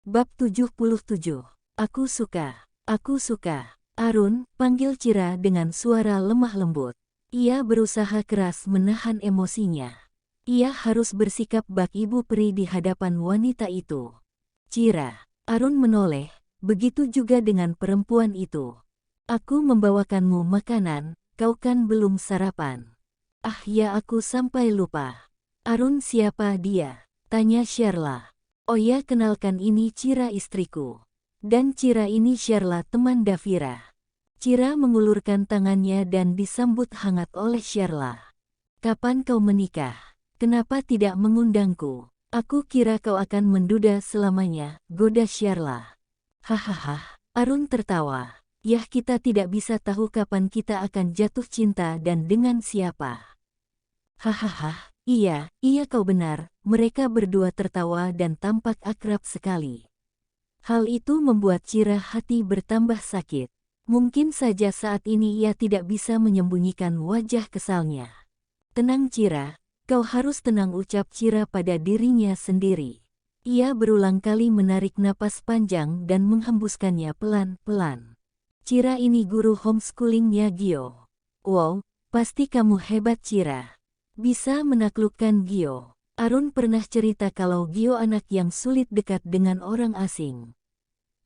Bab 77. Aku suka. Aku suka. Arun, panggil Cira dengan suara lemah lembut. Ia berusaha keras menahan emosinya. Ia harus bersikap bak ibu peri di hadapan wanita itu. Cira. Arun menoleh, begitu juga dengan perempuan itu. Aku membawakanmu makanan, kau kan belum sarapan. Ah ya, aku sampai lupa. Arun, siapa dia? Tanya Sherla. Oh ya, kenalkan, ini Cira, istriku. Dan Cira ini Sherla, teman Davira. Cira mengulurkan tangannya dan disambut hangat oleh Sherla. Kapan kau menikah? Kenapa tidak mengundangku? Aku kira kau akan menduda selamanya, goda Sherla. Hahaha, Arun tertawa. Yah, kita tidak bisa tahu kapan kita akan jatuh cinta dan dengan siapa. Hahaha, iya kau benar, mereka berdua tertawa dan tampak akrab sekali. Hal itu membuat Cira hati bertambah sakit. Mungkin saja saat ini ia tidak bisa menyembunyikan wajah kesalnya. Tenang Cira, kau harus tenang, ucap Cira pada dirinya sendiri. Ia berulang kali menarik napas panjang dan menghembuskannya pelan-pelan. Cira ini guru homeschoolingnya Gio. Wow, pasti kamu hebat Cira. Bisa menaklukkan Gio. Arun pernah cerita kalau Gio anak yang sulit dekat dengan orang asing.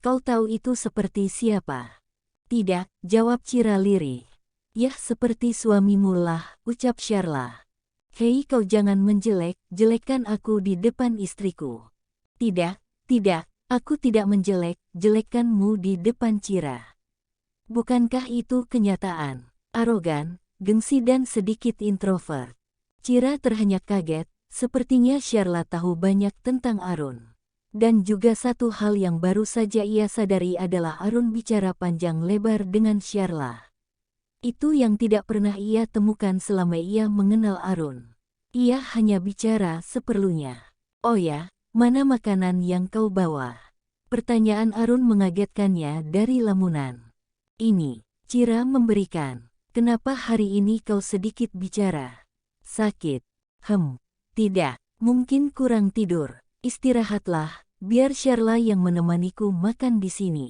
Kau tahu itu seperti siapa? Tidak, jawab Cira lirih. Yah, seperti suamimu lah, ucap Sherla. Hei, kau jangan menjelek-jelekkan aku di depan istriku. Tidak, aku tidak menjelek-jelekkanmu di depan Cira. Bukankah itu kenyataan? Arogan, gengsi dan sedikit introvert. Cira terhenyak kaget, sepertinya Sherla tahu banyak tentang Arun. Dan juga satu hal yang baru saja ia sadari adalah Arun bicara panjang lebar dengan Sherla. Itu yang tidak pernah ia temukan selama ia mengenal Arun. Ia hanya bicara seperlunya. Oh ya, mana makanan yang kau bawa? Pertanyaan Arun mengagetkannya dari lamunan. Ini, Cira memberikan. Kenapa hari ini kau sedikit bicara? Sakit? Tidak. Mungkin kurang tidur. Istirahatlah, biar Sherla yang menemaniku makan di sini.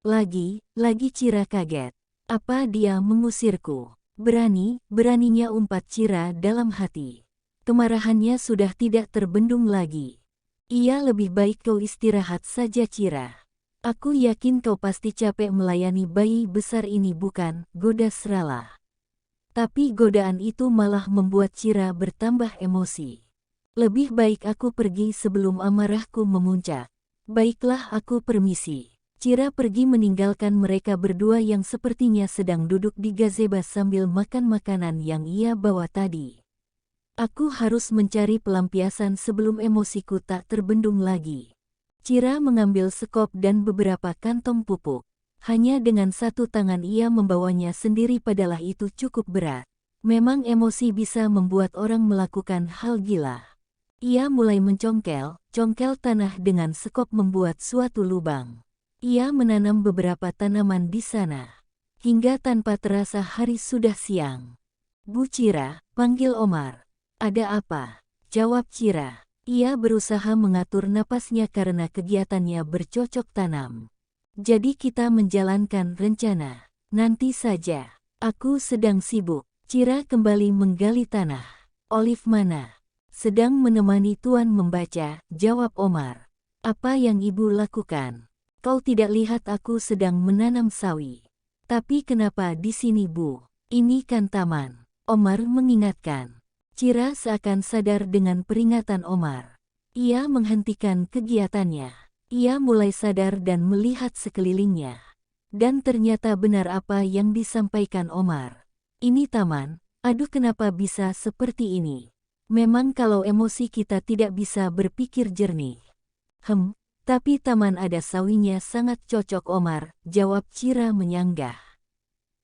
Lagi Cira kaget. Apa dia mengusirku? Beraninya umpat Cira dalam hati. Kemarahannya sudah tidak terbendung lagi. Ia lebih baik kau istirahat saja Cira. Aku yakin kau pasti capek melayani bayi besar ini, bukan? Goda Sherla. Tapi godaan itu malah membuat Cira bertambah emosi. Lebih baik aku pergi sebelum amarahku memuncak. Baiklah, aku permisi. Cira pergi meninggalkan mereka berdua yang sepertinya sedang duduk di gazebo sambil makan makanan yang ia bawa tadi. Aku harus mencari pelampiasan sebelum emosiku tak terbendung lagi. Cira mengambil sekop dan beberapa kantong pupuk. Hanya dengan satu tangan ia membawanya sendiri, padahal itu cukup berat. Memang emosi bisa membuat orang melakukan hal gila. Ia mulai congkel tanah dengan sekop membuat suatu lubang. Ia menanam beberapa tanaman di sana. Hingga tanpa terasa hari sudah siang. Bu Cira, panggil Omar. Ada apa? Jawab Cira. Ia berusaha mengatur napasnya karena kegiatannya bercocok tanam. Jadi kita menjalankan rencana. Nanti saja. Aku sedang sibuk. Cira kembali menggali tanah. Olive mana? Sedang menemani Tuan membaca, jawab Omar. Apa yang ibu lakukan? Kau tidak lihat aku sedang menanam sawi. Tapi kenapa di sini, Bu? Ini kan taman. Omar mengingatkan. Cira seakan sadar dengan peringatan Omar. Ia menghentikan kegiatannya. Ia mulai sadar dan melihat sekelilingnya. Dan ternyata benar apa yang disampaikan Omar. Ini taman, aduh kenapa bisa seperti ini? Memang kalau emosi kita tidak bisa berpikir jernih. Tapi taman ada sawinya sangat cocok Omar, jawab Cira menyanggah.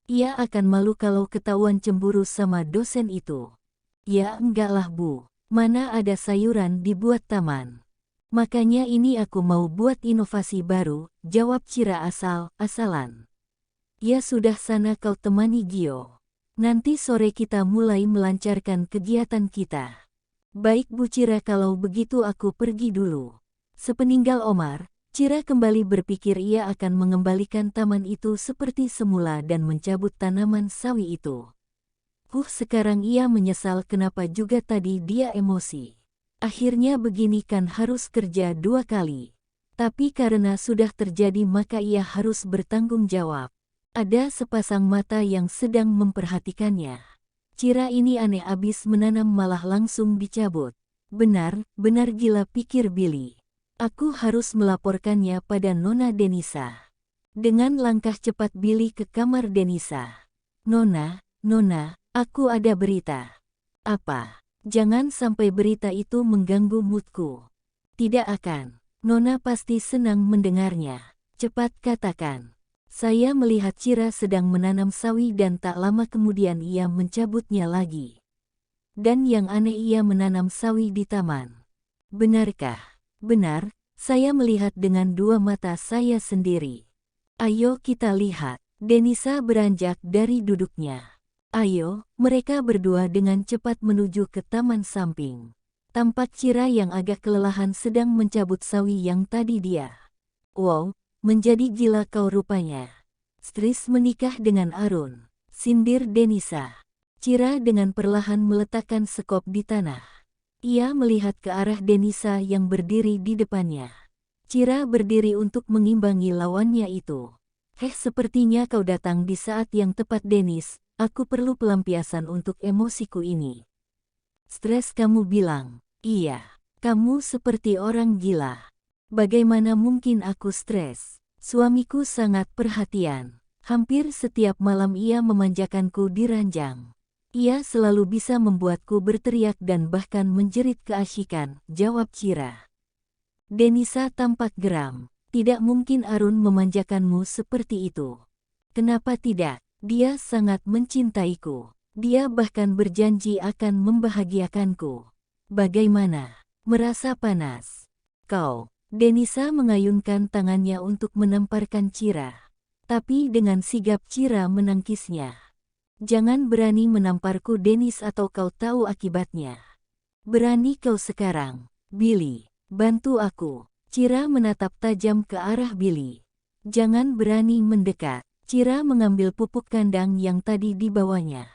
Ia akan malu kalau ketahuan cemburu sama dosen itu. Ya enggaklah Bu, mana ada sayuran dibuat taman. Makanya ini aku mau buat inovasi baru, jawab Cira asal-asalan. Ya sudah, sana kau temani Gio. Nanti sore kita mulai melancarkan kegiatan kita. Baik Bu Cira, kalau begitu aku pergi dulu. Sepeninggal Omar, Cira kembali berpikir ia akan mengembalikan taman itu seperti semula dan mencabut tanaman sawi itu. Sekarang ia menyesal kenapa juga tadi dia emosi. Akhirnya begini kan harus kerja 2 kali. Tapi karena sudah terjadi maka ia harus bertanggung jawab. Ada sepasang mata yang sedang memperhatikannya. Cira ini aneh abis menanam malah langsung dicabut. Benar gila pikir Billy. Aku harus melaporkannya pada Nona Denisa. Dengan langkah cepat Billy ke kamar Denisa. Nona, aku ada berita. Apa? Jangan sampai berita itu mengganggu moodku. Tidak akan. Nona pasti senang mendengarnya. Cepat katakan. Saya melihat Cira sedang menanam sawi dan tak lama kemudian ia mencabutnya lagi. Dan yang aneh ia menanam sawi di taman. Benarkah? Benar, saya melihat dengan 2 mata saya sendiri. Ayo kita lihat. Denisa beranjak dari duduknya. Ayo, mereka berdua dengan cepat menuju ke taman samping. Tampak Cira yang agak kelelahan sedang mencabut sawi yang tadi dia. Wow, menjadi gila kau rupanya. Stris menikah dengan Arun, sindir Denisa. Cira dengan perlahan meletakkan sekop di tanah. Ia melihat ke arah Denisa yang berdiri di depannya. Cira berdiri untuk mengimbangi lawannya itu. Sepertinya kau datang di saat yang tepat Denis, aku perlu pelampiasan untuk emosiku ini. Stres kamu bilang? Iya, kamu seperti orang gila. Bagaimana mungkin aku stres? Suamiku sangat perhatian. Hampir setiap malam ia memanjakanku di ranjang. Ia selalu bisa membuatku berteriak dan bahkan menjerit keasyikan, jawab Cira. Denisa tampak geram. Tidak mungkin Arun memanjakanmu seperti itu. Kenapa tidak? Dia sangat mencintaiku. Dia bahkan berjanji akan membahagiakanku. Bagaimana? Merasa panas? Kau. Denisa mengayunkan tangannya untuk menamparkan Cira. Tapi dengan sigap Cira menangkisnya. Jangan berani menamparku Denis atau kau tahu akibatnya. Berani kau sekarang, Billy. Bantu aku. Cira menatap tajam ke arah Billy. Jangan berani mendekat. Cira mengambil pupuk kandang yang tadi dibawanya.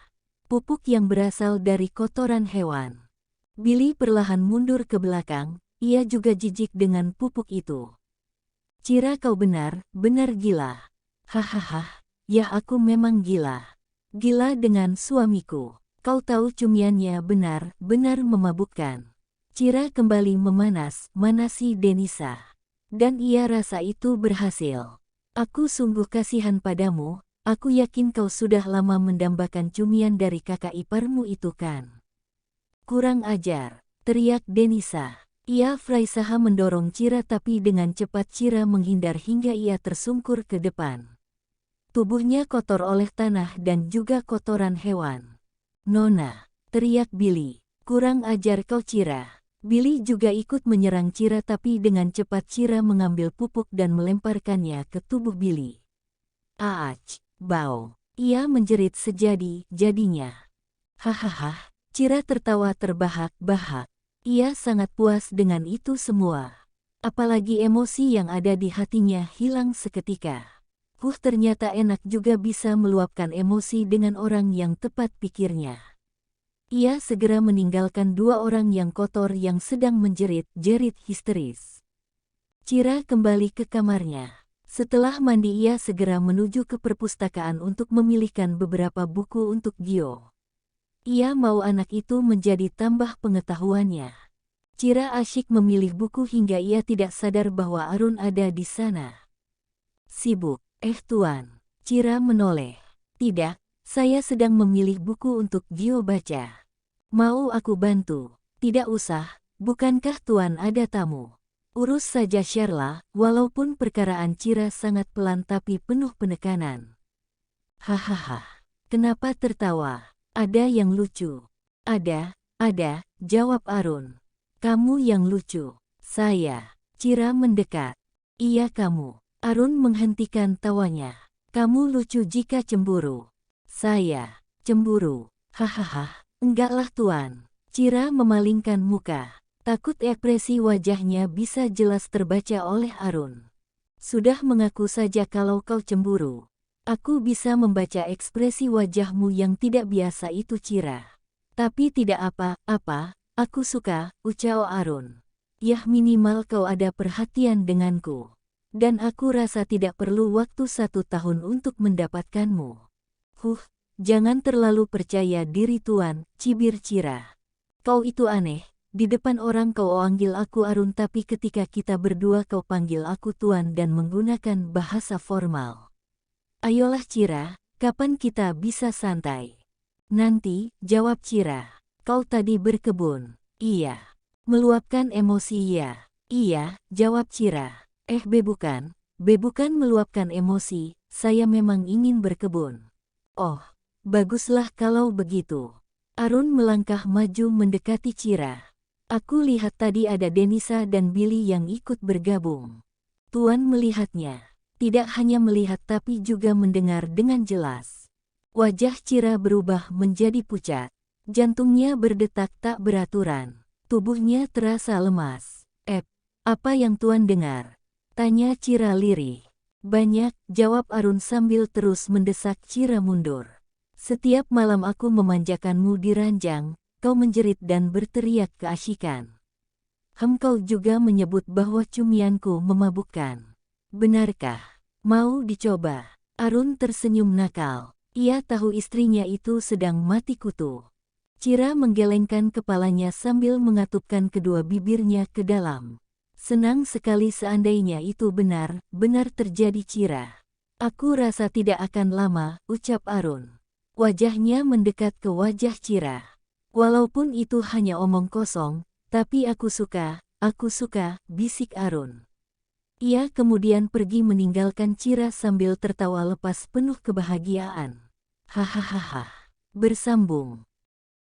Pupuk yang berasal dari kotoran hewan. Billy perlahan mundur ke belakang, ia juga jijik dengan pupuk itu. Cira kau benar gila. Hahaha, ya aku memang gila. Gila dengan suamiku. Kau tahu cumiannya benar memabukkan. Cira kembali manasi Denisa. Dan ia rasa itu berhasil. Aku sungguh kasihan padamu, aku yakin kau sudah lama mendambakan cumian dari kakak iparmu itu kan. Kurang ajar, teriak Denisa. Ia berusaha mendorong Cira tapi dengan cepat Cira menghindar hingga ia tersungkur ke depan. Tubuhnya kotor oleh tanah dan juga kotoran hewan. Nona, teriak Billy. Kurang ajar kau Cira. Billy juga ikut menyerang Cira tapi dengan cepat Cira mengambil pupuk dan melemparkannya ke tubuh Billy. Aach, bau. Ia menjerit sejadi-jadinya. Hahaha, Cira tertawa terbahak-bahak. Ia sangat puas dengan itu semua. Apalagi emosi yang ada di hatinya hilang seketika. Ternyata enak juga bisa meluapkan emosi dengan orang yang tepat pikirnya. Ia segera meninggalkan 2 orang yang kotor yang sedang menjerit-jerit histeris. Cira kembali ke kamarnya. Setelah mandi ia segera menuju ke perpustakaan untuk memilihkan beberapa buku untuk Gio. Ia mau anak itu menjadi tambah pengetahuannya. Cira asyik memilih buku hingga ia tidak sadar bahwa Arun ada di sana. Sibuk. Tuan. Cira menoleh. Tidak, saya sedang memilih buku untuk Gio baca. Mau aku bantu? Tidak usah, bukankah Tuan ada tamu? Urus saja Sherla, walaupun perkaraan Cira sangat pelan tapi penuh penekanan. Hahaha, kenapa tertawa? Ada yang lucu. Ada, jawab Arun. Kamu yang lucu. Saya. Cira mendekat. Iya kamu. Arun menghentikan tawanya. Kamu lucu jika cemburu. Saya. Cemburu. Hahaha. Enggaklah Tuan. Cira memalingkan muka. Takut ekspresi wajahnya bisa jelas terbaca oleh Arun. Sudah mengaku saja kalau kau cemburu. Aku bisa membaca ekspresi wajahmu yang tidak biasa itu, Cira. Tapi tidak apa-apa, aku suka, ucap Arun. Yah, minimal kau ada perhatian denganku. Dan aku rasa tidak perlu waktu 1 tahun untuk mendapatkanmu. Jangan terlalu percaya diri Tuan, cibir Cira. Kau itu aneh. Di depan orang kau panggil aku Arun, tapi ketika kita berdua kau panggil aku Tuan dan menggunakan bahasa formal. Ayolah Cira, kapan kita bisa santai? Nanti, jawab Cira. Kau tadi berkebun. Iya. Meluapkan emosi ya. Iya, jawab Cira. Bukan meluapkan emosi, saya memang ingin berkebun. Oh, baguslah kalau begitu. Arun melangkah maju mendekati Cira. Aku lihat tadi ada Denisa dan Billy yang ikut bergabung. Tuan melihatnya. Tidak hanya melihat tapi juga mendengar dengan jelas. Wajah Cira berubah menjadi pucat. Jantungnya berdetak tak beraturan. Tubuhnya terasa lemas. Apa yang Tuan dengar? Tanya Cira lirih. Banyak, jawab Arun sambil terus mendesak Cira mundur. Setiap malam aku memanjakanmu di ranjang. Kau menjerit dan berteriak keasyikan. Kau juga menyebut bahwa cumianku memabukkan. Benarkah? Mau dicoba? Arun tersenyum nakal. Ia tahu istrinya itu sedang mati kutu. Cira menggelengkan kepalanya sambil mengatupkan kedua bibirnya ke dalam. Senang sekali seandainya itu benar terjadi, Cira. Aku rasa tidak akan lama, ucap Arun. Wajahnya mendekat ke wajah Cira. Walaupun itu hanya omong kosong, tapi aku suka, bisik Arun. Ia kemudian pergi meninggalkan Cira sambil tertawa lepas penuh kebahagiaan. Hahaha. Bersambung.